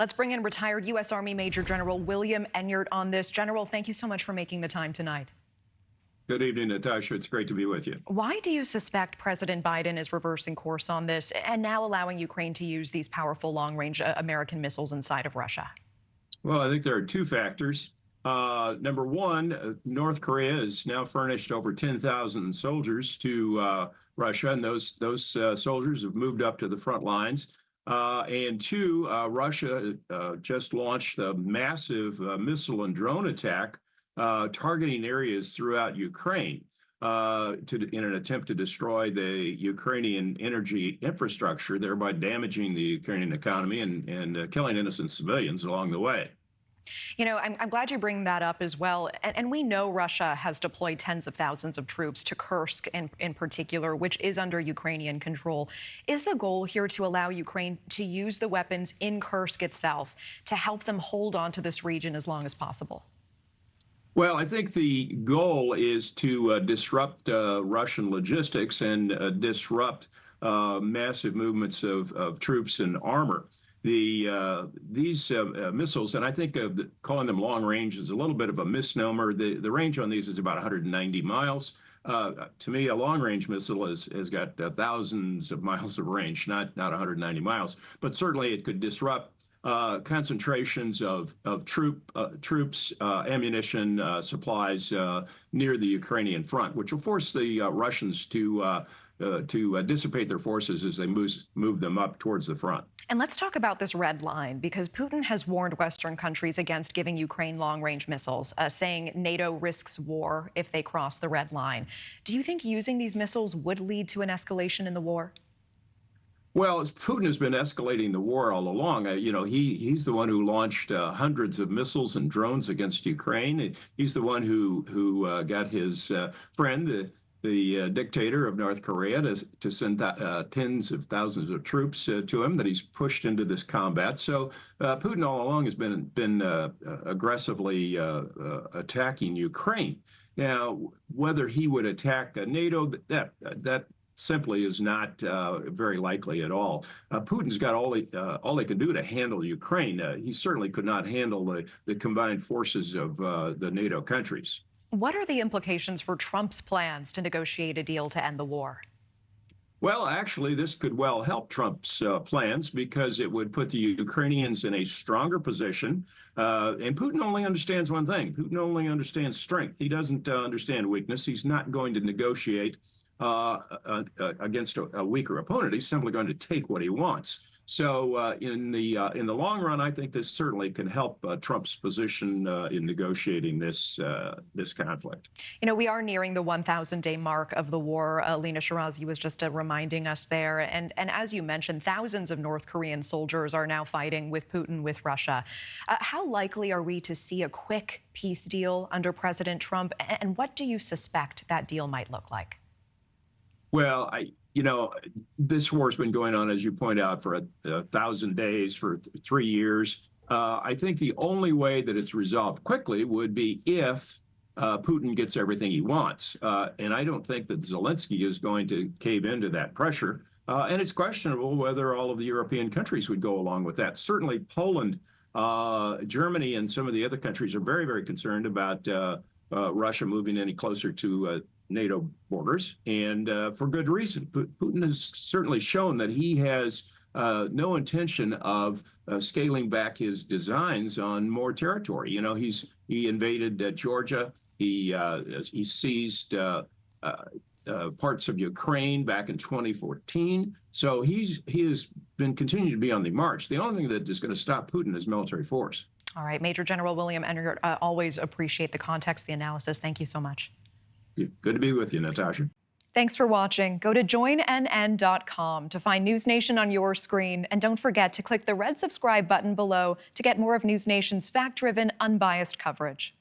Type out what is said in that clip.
Let's bring in retired U.S. Army Major General William Enyart on this. General, thank you so much for making the time tonight. Good evening, Natasha. It's great to be with you. Why do you suspect President Biden is reversing course on this and now allowing Ukraine to use these powerful long-range American missiles inside of Russia? Well, I think there are two factors. Number one, North Korea has now furnished over 10,000 soldiers to Russia, and those soldiers have moved up to the front lines. And two, Russia just launched a massive missile and drone attack targeting areas throughout Ukraine in an attempt to destroy the Ukrainian energy infrastructure, thereby damaging the Ukrainian economy and killing innocent civilians along the way. You know, I'm glad you bring that up as well. And we know Russia has deployed tens of thousands of troops to Kursk in particular, which is under Ukrainian control. Is the goal here to allow Ukraine to use the weapons in Kursk itself to help them hold on to this region as long as possible? Well, I think the goal is to disrupt Russian logistics and disrupt massive movements of troops and armor. These missiles, and I think calling them long range is a little bit of a misnomer. The range on these is about 190 miles. To me, a long range missile has got thousands of miles of range, not 190 miles. But certainly it could disrupt concentrations of troops, ammunition, supplies near the Ukrainian front, which will force the Russians to dissipate their forces as they move them up towards the front. And let's talk about this red line, because Putin has warned Western countries against giving Ukraine long-range missiles, saying NATO risks war if they cross the red line. Do you think using these missiles would lead to an escalation in the war? Well, Putin has been escalating the war all along. He's the one who launched hundreds of missiles and drones against Ukraine. He's the one who got his friend, the dictator of North Korea, to send tens of thousands of troops to him that he's pushed into this combat. So Putin all along has been aggressively attacking Ukraine. Now, whether he would attack NATO, that simply is not very likely at all. Putin's got all he can do to handle Ukraine. He certainly could not handle the combined forces of the NATO countries. What are the implications for Trump's plans to negotiate a deal to end the war? Well, actually, this could well help Trump's plans because it would put the Ukrainians in a stronger position. And Putin only understands one thing. Putin only understands strength. He doesn't understand weakness. He's not going to negotiate against a weaker opponent. He's simply going to take what he wants. So in the long run, I think this certainly can help Trump's position in negotiating this conflict. You know, we are nearing the 1,000-day mark of the war. Lena Shirazi was just reminding us there. And as you mentioned, thousands of North Korean soldiers are now fighting with Putin, with Russia. How likely are we to see a quick peace deal under President Trump? And what do you suspect that deal might look like? Well, this war's been going on, as you point out, for 1,000 days, for 3 years. I think the only way that it's resolved quickly would be if Putin gets everything he wants. And I don't think that Zelensky is going to cave into that pressure. And it's questionable whether all of the European countries would go along with that. Certainly Poland, Germany, and some of the other countries are very, very concerned about Russia moving any closer to NATO borders, and for good reason. Putin has certainly shown that he has no intention of scaling back his designs on more territory. You know, he invaded Georgia. He seized parts of Ukraine back in 2014. So he has been continuing to be on the march. The only thing that is going to stop Putin is military force. All right, Major General William Enyart, always appreciate the context, the analysis. Thank you so much. Good to be with you, Natasha. Thanks for watching. Go to joinnn.com to find News Nation on your screen. And don't forget to click the red subscribe button below to get more of News Nation's fact-driven, unbiased coverage.